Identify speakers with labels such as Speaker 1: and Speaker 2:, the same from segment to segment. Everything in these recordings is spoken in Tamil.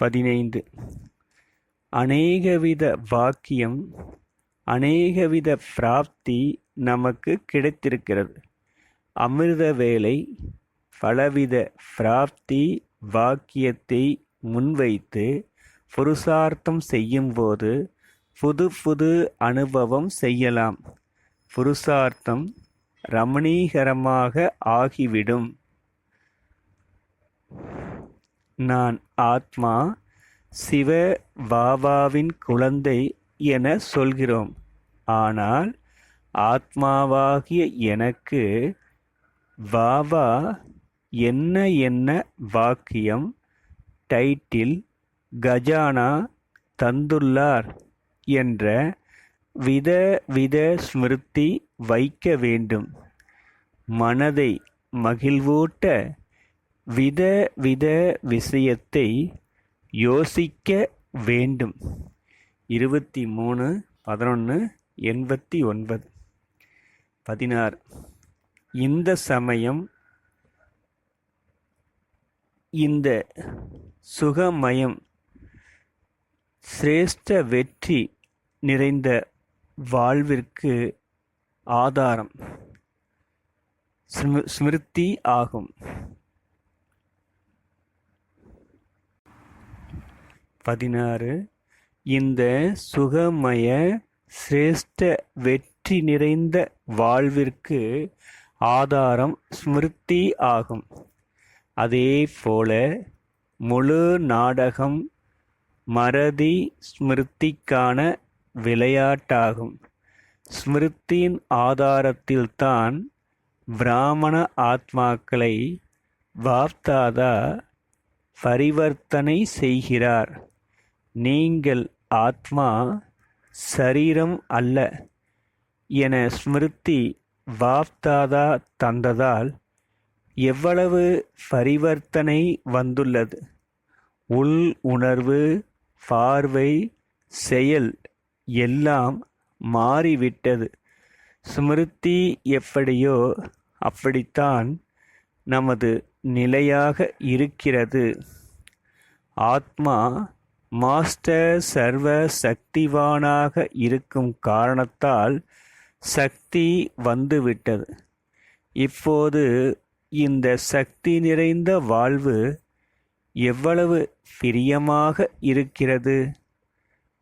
Speaker 1: 15. அநேகவித வாக்கியம், அநேகவித பிராப்தி நமக்கு கிடைத்திருக்கிறது. அமிர்த வேலை பலவித பிராப்தி வாக்கியத்தை முன்வைத்து புருஷார்த்தம் செய்யும்போது புது புது அனுபவம் செய்யலாம். புருஷார்த்தம் ரமணீகரமாக ஆகிவிடும். நான் ஆத்மா, சிவ பாபாவின் குழந்தை என சொல்கிறோம். ஆனால் ஆத்மாவாகிய எனக்கு பாபா என்ன என்ன வாக்கியம், டைட்டில், கஜானா தந்துள்ளார் என்ற வித வித ஸ்மிருதி வைக்க வேண்டும். மனதை மகிழ்வூட்ட வித வித விஷயத்தை யோசிக்க வேண்டும். 23/11/89. 16. இந்த சமயம் இந்த சுகமயம் சிரேஷ்ட வெற்றி நிறைந்த வாழ்விற்கு ஆதாரம் ஸ்மிருதி ஆகும். 16. இந்த சுகமய சிரேஷ்ட வெற்றி நிறைந்த வாழ்விற்கு ஆதாரம் ஸ்மிருதி ஆகும். அதே போல முழு நாடகம் மறதி ஸ்மிருதிக்கான விளையாட்டாகும். ஸ்மிருதியின் ஆதாரத்தில்தான் பிராமண ஆத்மாக்களை பாப்தாதா பரிவர்த்தனை செய்கிறார். நீங்கள் ஆத்மா, சரீரம் அல்ல என ஸ்மிருதி பாப்தாதா தந்ததால் எவ்வளவு பரிவர்த்தனை வந்துள்ளது. உள் உணர்வு, பார்வை, செயல் எல்லாம் மாறிவிட்டது. ஸ்மிருதி எப்படியோ அப்படித்தான் நமது நிலையாக இருக்கிறது. ஆத்மா மாஸ்டர் சர்வ சக்திவானாக இருக்கும் காரணத்தால் சக்தி வந்துவிட்டது. இப்போது இந்த சக்தி நிறைந்த வாழ்வு எவ்வளவு பிரியமாக இருக்கிறது.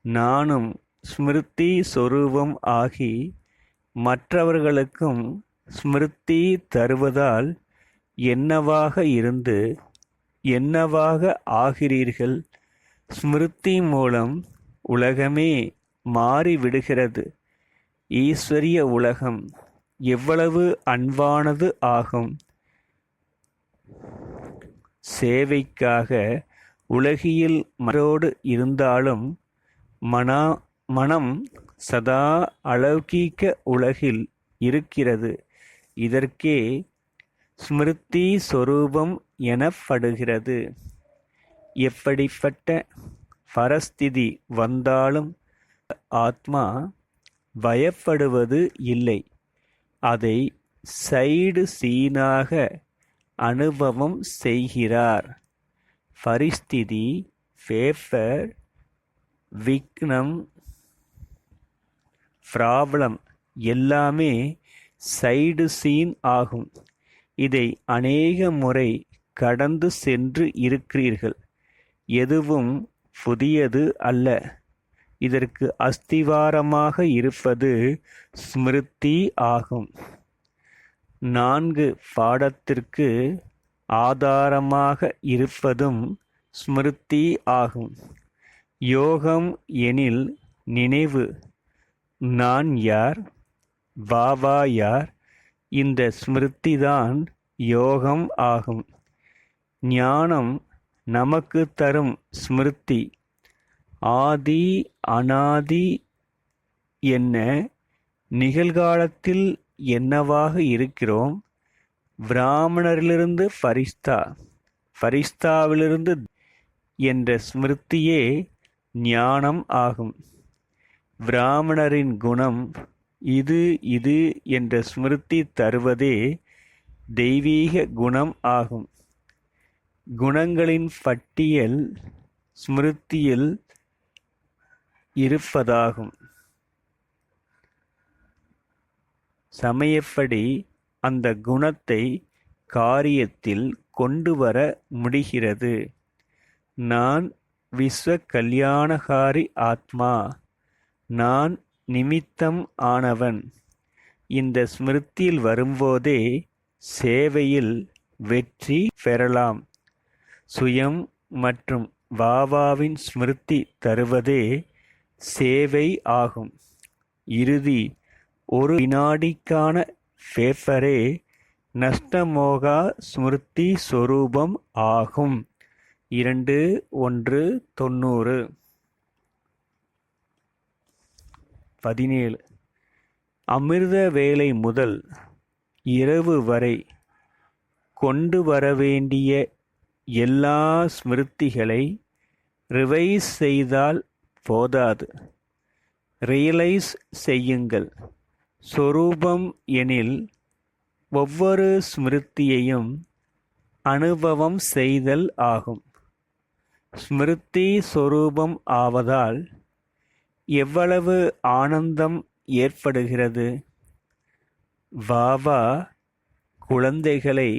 Speaker 1: நானும் ஸ்மிருதி சொரூபம் ஆகி மற்றவர்களுக்கும் ஸ்மிருதி தருவதால் என்னவாக இருந்து என்னவாக ஆகிறீர்கள். ஸ்மிருதி மூலம் உலகமே மாறிவிடுகிறது. ஈஸ்வரிய உலகம் எவ்வளவு அன்பானது ஆகும். சேவைக்காக உலகில் மரோடு இருந்தாலும் மனம் சதா அலௌகீக உலகில் இருக்கிறது. இதற்கே ஸ்மிருதி சொரூபம் எனப்படுகிறது. எப்படிப்பட்ட பரஸ்திதி வந்தாலும் ஆத்மா பயப்படுவது இல்லை. அதை சைடு சீனாக அனுபவம் செய்கிறார். பரிஸ்திதி, பேப்பர், விக்னம், ப்ராப்ளம் எல்லாமே சைடு சீன் ஆகும். இதை அநேக முறை கடந்து சென்று இருக்கிறீர்கள். எதுவும் புதியது அல்ல. இதற்கு அஸ்திவாரமாக இருப்பது ஸ்மிருதி ஆகும். 4 பாடத்திற்கு ஆதாரமாக இருப்பதும் ஸ்மிருதி ஆகும். யோகம் எனில் நினைவு. நான் யார், பாபா யார், இந்த ஸ்மிருதிதான் யோகம் ஆகும். ஞானம் நமக்கு தரும் ஸ்மிருதி. ஆதி அனாதி என்ன, நிகழ்காலத்தில் என்னவாக இருக்கிறோம், பிராமணரிலிருந்து ஃபரிஸ்தா, ஃபரிஸ்தாவிலிருந்து என்ற ஸ்மிருதியே ஞானம் ஆகும். பிராமணரின் குணம் இது இது என்ற ஸ்மிருதி தருவதே தெய்வீக குணம் ஆகும். குணங்களின் பட்டியல் ஸ்மிருதியில் இருப்பதாகும். சமயப்படி அந்த குணத்தை காரியத்தில் கொண்டு வர முடிகிறது. நான் விஸ்வ கல்யாணகாரி ஆத்மா, நான் நிமித்தம் ஆனவன். இந்த ஸ்மிருதியில் வரும்போதே சேவையில் வெற்றி பெறலாம். சுயம் மற்றும் பாபாவின் ஸ்மிருதி தருவதே சேவை ஆகும். இறுதி ஒரு வினாடிக்கான பேப்பரே நஷ்டமோகா ஸ்மிருதி சொரூபம் ஆகும். 2:1-90. 17. அமிர்த வேளை முதல் இரவு வரை கொண்டு வரவேண்டிய எல்லா ஸ்மிருதிகளை ரிவைஸ் செய்தால் போதாது, ரியலைஸ் செய்யுங்கள். சொரூபம் எனில் ஒவ்வொரு ஸ்மிருதியையும் அனுபவம் செய்தல் ஆகும். ஸ்மிருதி சொரூபம் ஆவதால் எவ்வளவு ஆனந்தம் ஏற்படுகிறது. பாபா குழந்தைகளை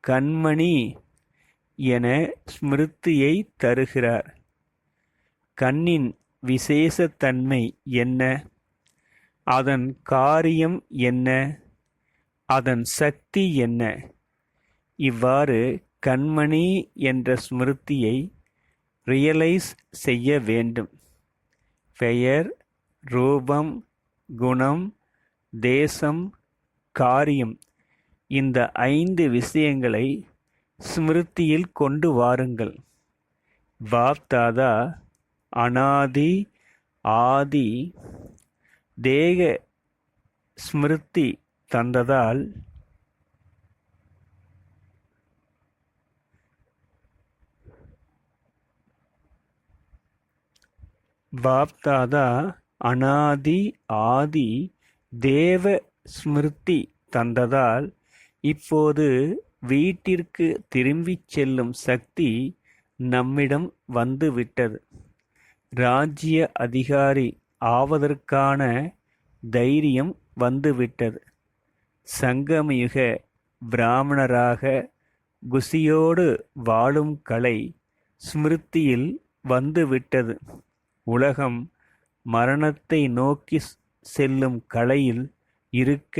Speaker 1: கண்மணி என ஸ்மிருதியை தருகிறார். கண்ணின் விசேஷத்தன்மை என்ன? அதன் காரியம் என்ன? அதன் சக்தி என்ன? இவ்வாறு கண்மணி என்ற ஸ்மிருதியை ரியலைஸ் செய்ய வேண்டும். பெயர், ரூபம், குணம், தேசம், காரியம், இந்த 5 விஷயங்களை ஸ்மிருதியில் கொண்டு வாருங்கள். பாப் தாதா அனாதி ஆதி தேக ஸ்மிருதி தந்ததால் பாப்தாதா அனாதி ஆதி தேவ ஸ்மிருதி தந்ததால் இப்போது வீட்டிற்கு திரும்பிச் செல்லும் சக்தி நம்மிடம் வந்துவிட்டது. ராஜ்ய அதிகாரி ஆவதற்கான தைரியம் வந்துவிட்டது. சங்கமயுக பிராமணராக குசியோடு வாழும் கலை ஸ்மிருதியில் வந்துவிட்டது. உலகம் மரணத்தை நோக்கி செல்லும் கலையில் இருக்க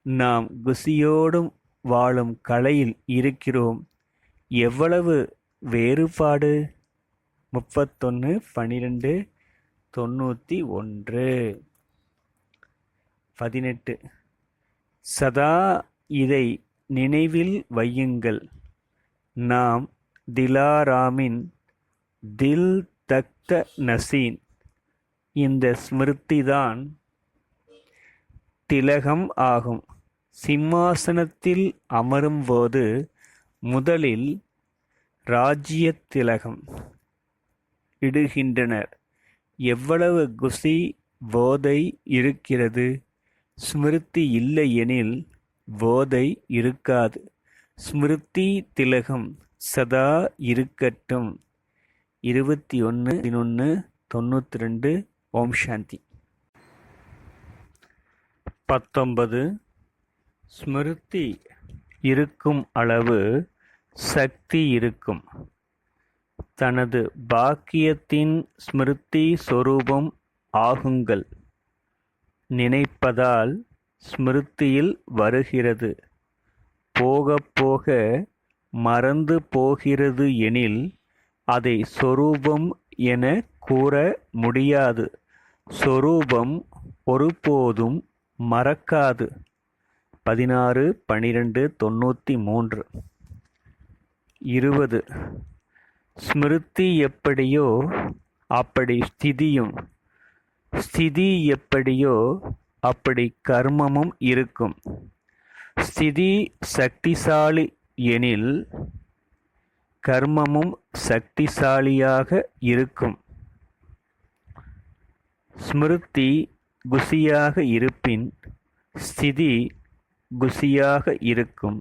Speaker 1: நாம் குசியோடும் வாழும் கலையில் இருக்கிறோம். எவ்வளவு வேறுபாடு! 31:12-91. 18. சதா இதை நினைவில் வையுங்கள். நாம் திலாராமின் தில் தக்த நசீன். இந்த ஸ்மிருதிதான் திலகம் ஆகும். சிம்மாசனத்தில் அமரும்போது முதலில் ராஜ்ய திலகம் இடுகின்றனர். எவ்வளவு குசி போதை இருக்கிறது! ஸ்மிருதி இல்லை-எனில் போதை இருக்காது. ஸ்மிருதி திலகம் சதா இருக்கட்டும். 21:11-92. ஓம் சாந்தி. 19. ஸ்மிருதி இருக்கும் அளவு சக்தி இருக்கும். தனது பாக்கியத்தின் ஸ்மிருதி சொரூபம் ஆகுங்கள். நினைப்பதால் ஸ்மிருதியில் வருகிறது. போக போக மறந்து போகிறது எனில் அதை சொரூபம் என கூற முடியாது. சொரூபம் ஒருபோதும் மறக்காது. 16:12-93. 20. ஸ்மிருதி எப்படியோ அப்படி ஸ்திதியும், ஸ்திதி எப்படியோ அப்படி கர்மமும் இருக்கும். ஸ்திதி சக்திசாலி எனில் கர்மமும் சக்திசாலியாக இருக்கும். ஸ்மிருதி குசியாக இருப்பின் ஸ்திதி குசியாக இருக்கும்.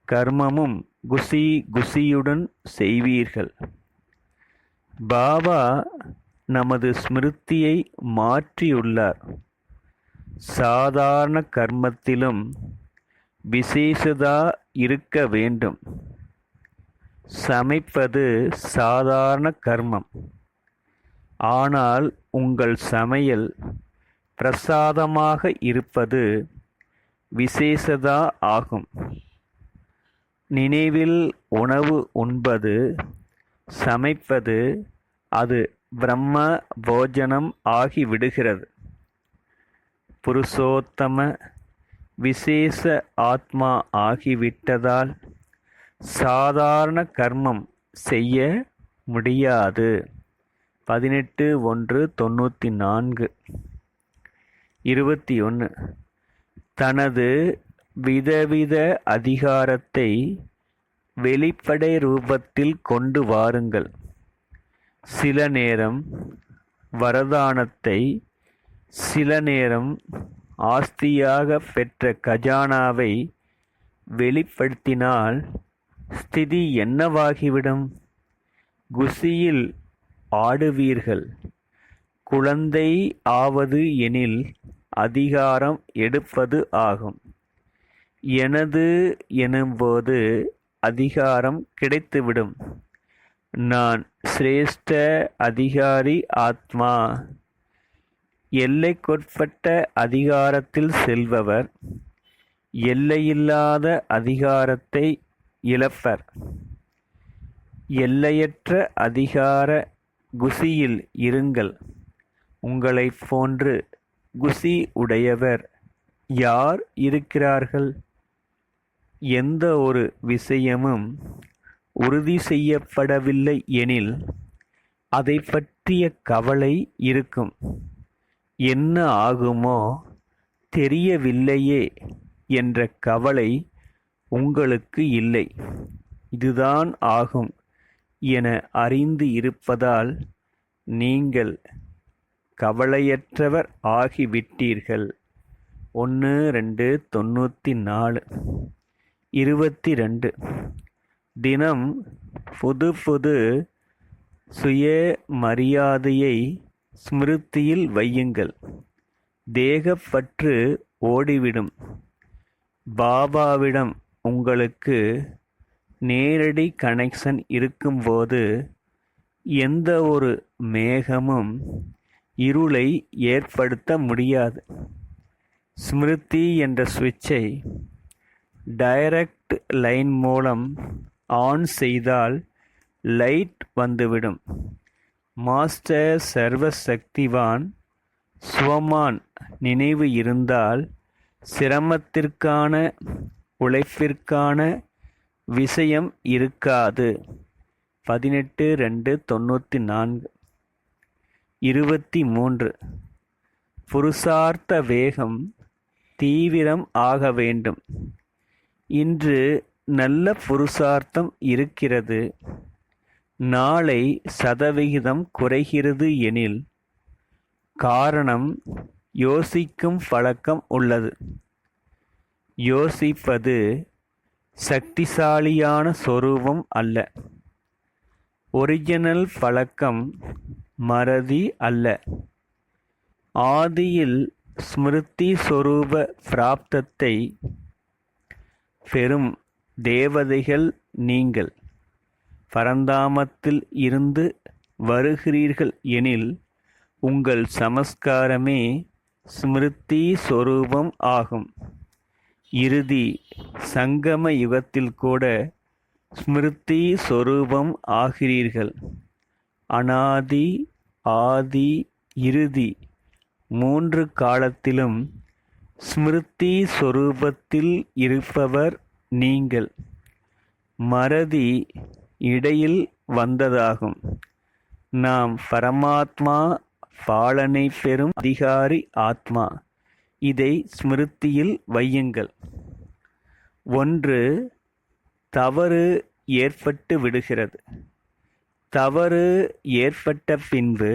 Speaker 1: கர்மமும் குசி குசியுடன் செய்வீர்கள். பாபா நமது ஸ்மிருதியை மாற்றியுள்ளார். சாதாரண கர்மத்திலும் விசேஷதா இருக்க வேண்டும். சமைப்பது சாதாரண கர்மம். ஆனால் உங்கள் சமையல் பிரசாதமாக இருப்பது விசேஷதா ஆகும். நினைவில் உணவு உண்பது, சமைப்பது, அது பிரம்ம போஜனம் ஆகிவிடுகிறது. புருஷோத்தம விசேஷ ஆத்மா ஆகிவிட்டதால் சாதாரண கர்மம் செய்ய முடியாது. 18:194. 21. தனது விதவித அதிகாரத்தை வெளிப்படை ரூபத்தில் கொண்டு வாருங்கள். சில நேரம் வரதானத்தை, சில நேரம் ஆஸ்தியாக பெற்ற கஜானாவை வெளிப்படுத்தினால் ஸ்திதி என்னவாகிவிடும்? குசியில் ஆடுவீர்கள். குழந்தை ஆவது எனில் அதிகாரம் எடுப்பது ஆகும். எனது எனும்போது அதிகாரம் கிடைத்துவிடும். நான் சிரேஷ்ட அதிகாரி ஆத்மா. எல்லைக்குட்பட்ட அதிகாரத்தில் செல்பவர் எல்லையில்லாத அதிகாரத்தை இழப்பர். எல்லையற்ற அதிகார குசியில் இருங்கள். உங்களைப் போன்று குசி உடையவர் யார் இருக்கிறார்கள்? எந்த ஒரு விஷயமும் உறுதி செய்யப்படவில்லை எனில் அதை பற்றிய கவலை இருக்கும். என்ன ஆகுமோ தெரியவில்லையே என்ற கவலை உங்களுக்கு இல்லை. இதுதான் ஆகும் என அறிந்து இருப்பதால் நீங்கள் கவலையற்றவர் ஆகிவிட்டீர்கள். 1-2-94. 22. தினம் புது புது சுய மரியாதையை ஸ்மிருதியில் வையுங்கள். தேகப்பற்று ஓடிவிடும். பாபாவிடம் உங்களுக்கு நேரடி கனெக்ஷன் இருக்கும்போது எந்த ஒரு மேகமும் இருளை ஏற்படுத்த முடியாது. ஸ்மிருதி என்ற சுவிட்சை டைரக்ட் லைன் மூலம் ஆன் செய்தால் லைட் வந்துவிடும். மாஸ்டர் சர்வசக்திவான் சுவமான் நினைவு இருந்தால் சிரமத்திற்கான உழைப்பிற்கான விஷயம் இருக்காது. 18-2-94. 23. புருஷார்த்த வேகம் தீவிரம் ஆக வேண்டும். இன்று நல்ல புருஷார்த்தம் இருக்கிறது. நாளை சதவிகிதம் குறைகிறது எனில் காரணம் யோசிக்கும் பழக்கம் உள்ளது. யோசிப்பது சக்திசாலியான சொரூபம் அல்ல. ஒரிஜினல் பழக்கம் மறதி அல்ல. ஆதியில் ஸ்மிருதி சொரூப பிராப்தத்தை பெறும் தேவதைகள் நீங்கள். பரந்தாமத்தில் இருந்து வருகிறீர்கள் எனில் உங்கள் சமஸ்காரமே ஸ்மிருதி சொரூபம் ஆகும். இறுதி சங்கம யுகத்தில் கூட ஸ்மிருதி சொரூபம் ஆகிறீர்கள். அனாதி, ஆதி, இறுதி 3 காலத்திலும் ஸ்மிருதி சொரூபத்தில் இருப்பவர் நீங்கள். மறதி இடையில் வந்ததாகும். நாம் பரமாத்மா பாலனை பெறும் அதிகாரி ஆத்மா. இதை ஸ்மிருதியில் வையுங்கள். 1 தவறு ஏற்பட்டு விடுகிறது. தவறு ஏற்பட்ட பின்பு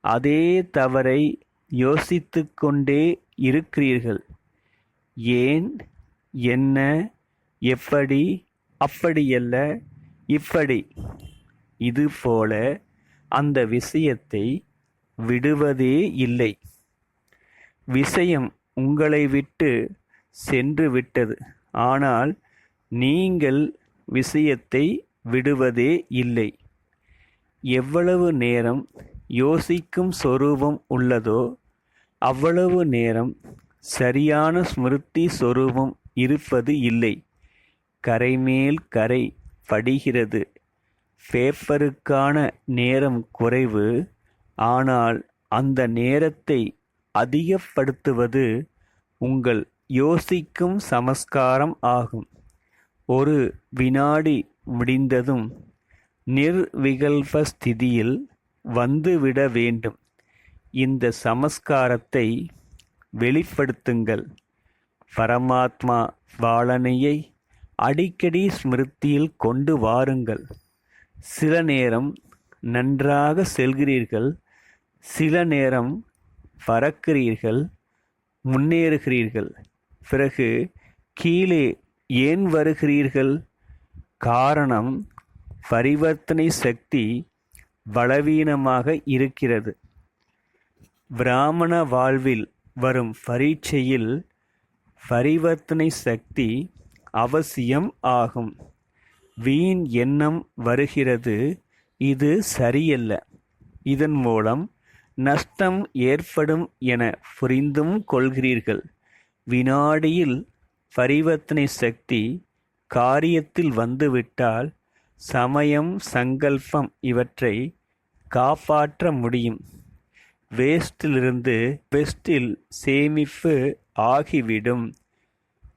Speaker 1: அதே தவறை யோசித்து கொண்டே இருக்கிறீர்கள். ஏன், என்ன, எப்படி, அப்படியல்ல, இப்படி. இதுபோல அந்த விஷயத்தை விடுவதே இல்லை. விஷயம் உங்களை விட்டு சென்று விட்டது. ஆனால் நீங்கள் விஷயத்தை விடுவதே இல்லை. எவ்வளவு நேரம் யோசிக்கும் சொரூபம் உள்ளதோ அவ்வளவு நேரம் சரியான ஸ்மிருதி சொரூபம் இருப்பது இல்லை. கரைமேல் கரை படிகிறது. பேப்பருக்கான நேரம் குறைவு. ஆனால் அந்த நேரத்தை அதிகப்படுத்துவது உங்கள் யோசிக்கும் சமஸ்காரம் ஆகும். ஒரு வினாடி முடிந்ததும் நிர்விகல்ப ஸ்திதியில் வந்துவிட வேண்டும். இந்த சமஸ்காரத்தை வெளிப்படுத்துங்கள். பரமாத்மா பாலனையை அடிக்கடி ஸ்மிருதியில் கொண்டு வாருங்கள். சில நேரம் நன்றாக செல்கிறீர்கள், சில நேரம் பறக்கிறீர்கள், முன்னேறுகிறீர்கள். பிறகு கீழே ஏன் வருகிறீர்கள்? காரணம், பரிவர்த்தனை சக்தி பலவீனமாக இருக்கிறது. பிராமண வாழ்வில் வரும் பரீட்சையில் பரிவர்த்தனை சக்தி அவசியம் ஆகும். வீண் எண்ணம் வருகிறது, இது சரியல்ல, இதன் மூலம் நஷ்டம் ஏற்படும் என புரிந்தும் கொள்கிறீர்கள். வினாடியில் பரிவர்த்தனை சக்தி காரியத்தில் வந்துவிட்டால் சமயம், சங்கல்பம் இவற்றை காப்பாற்ற முடியும். வேஸ்டிலிருந்து பெஸ்டில் சேமிப்பு ஆகிவிடும்.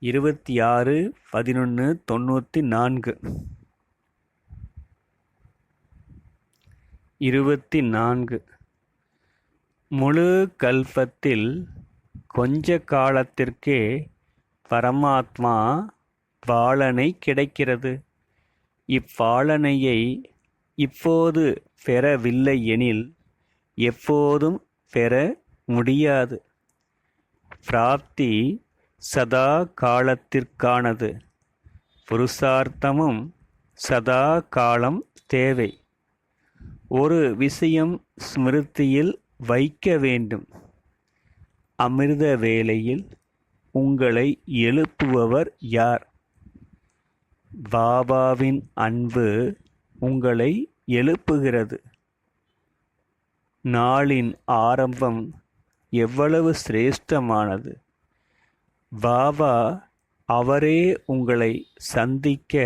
Speaker 1: 26/11/94 24. முழு கல்பத்தில் கொஞ்ச காலத்திற்கே பரமாத்மா பாலனை கிடைக்கிறது. இப்பாலனையை இப்போது பெறவில்லை எனில் எப்போதும் பெற முடியாது. பிராப்தி சதா காலத்திற்கானது. புருஷார்த்தமும் சதா காலம் தேவை. ஒரு விஷயம் ஸ்மிருதியில் வைக்க வேண்டும். அமிர்த வேளையில் உங்களை எழுப்புபவர் யார்? பாபாவின் அன்பு உங்களை எழுப்புகிறது. நாளின் ஆரம்பம் எவ்வளவு சிரேஷ்டமானது! பாபா அவரே உங்களை சந்திக்க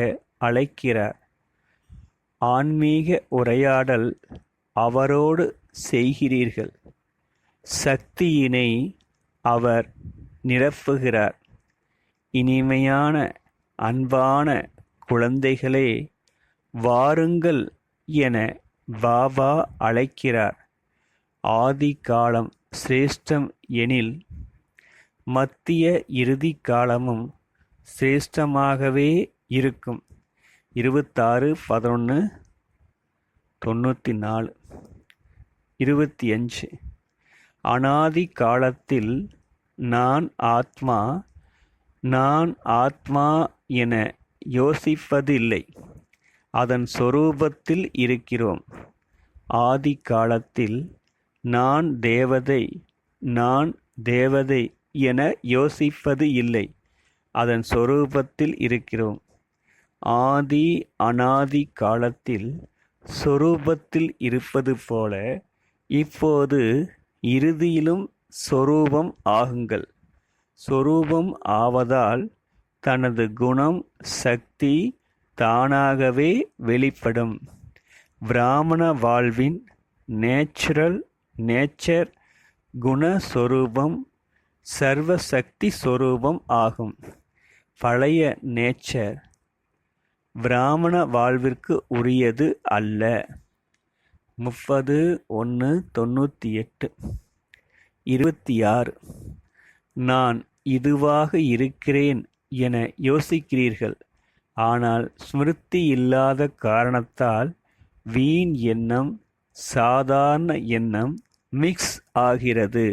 Speaker 1: அழைக்கிறார். ஆன்மீக உரையாடல் அவரோடு செய்கிறீர்கள். சக்தியினை அவர் நிரப்புகிறார். இனிமையான அன்பான குழந்தைகளே, வாருங்கள் என பாபா அழைக்கிறார். ஆதி காலம் சிரேஷ்டம் எனில் மத்திய இறுதி காலமும் சிரேஷ்டமாகவே இருக்கும். 26/11/94 25. அனாதி காலத்தில் நான் ஆத்மா, நான் ஆத்மா என யோசிப்பதில்லை. அதன் சொரூபத்தில் இருக்கிறோம். ஆதி காலத்தில் நான் தேவதை, நான் தேவதை என யோசிப்பது இல்லை. அதன் சொரூபத்தில் இருக்கிறோம். ஆதி அனாதி காலத்தில் சொரூபத்தில் இருப்பது போல இப்போது இறுதியிலும் சொரூபம் ஆகுங்கள். சொரூபம் ஆவதால் தனது குணம், சக்தி தானாகவே வெளிப்படும். பிராமண வாழ்வின் நேச்சர் குணஸ்வரூபம் சர்வசக்தி சொரூபம் ஆகும். பழைய நேச்சர் பிராமண வாழ்விற்கு உரியது அல்ல. 30/1/98 26. நான் இதுவாக இருக்கிறேன் என யோசிக்கிறீர்கள். ஆனால் ஸ்மிருதி இல்லாத காரணத்தால் வீண் எண்ணம், சாதாரண எண்ணம் மிக்ஸ் ஆகிறது.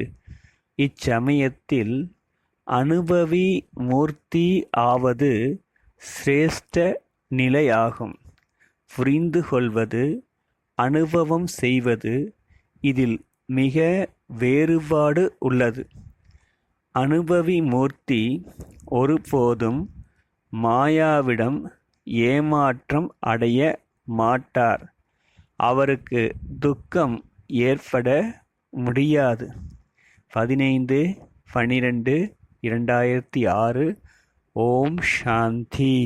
Speaker 1: இச்சமயத்தில் அனுபவி மூர்த்தி ஆவது சிரேஷ்ட நிலையாகும். புரிந்து கொள்வது, அனுபவம் செய்வது, இதில் மிக வேறுபாடு உள்ளது. அனுபவி மூர்த்தி ஒருபோதும் மாயாவிடம் ஏமாற்றம் அடைய மாட்டார். அவருக்கு துக்கம் ஏற்பட முடியாது. 15/12/2006. ஓம் சாந்தி.